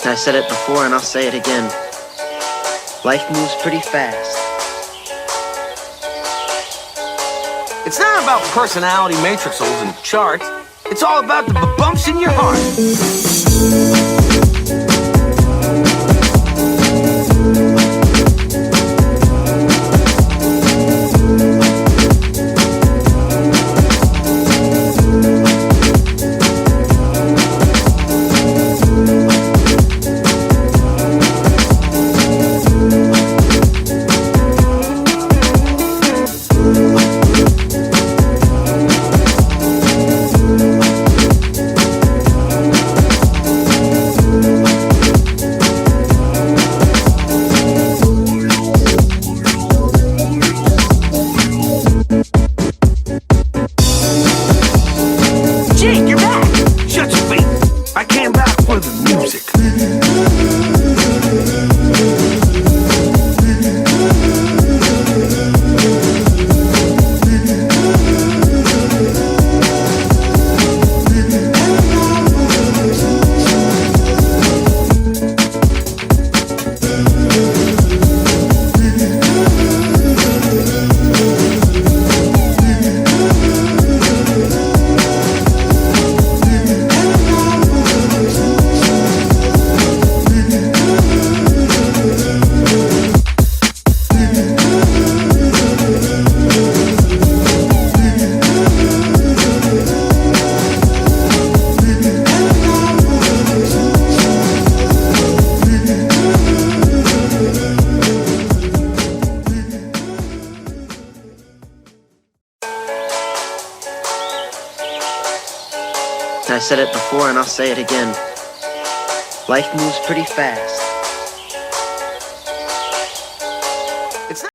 I said it before and I'll say it again. Life moves pretty fast. It's not about personality matrices and charts. It's all about the bumps in your heart. I said it before and I'll say it again. Life moves pretty fast.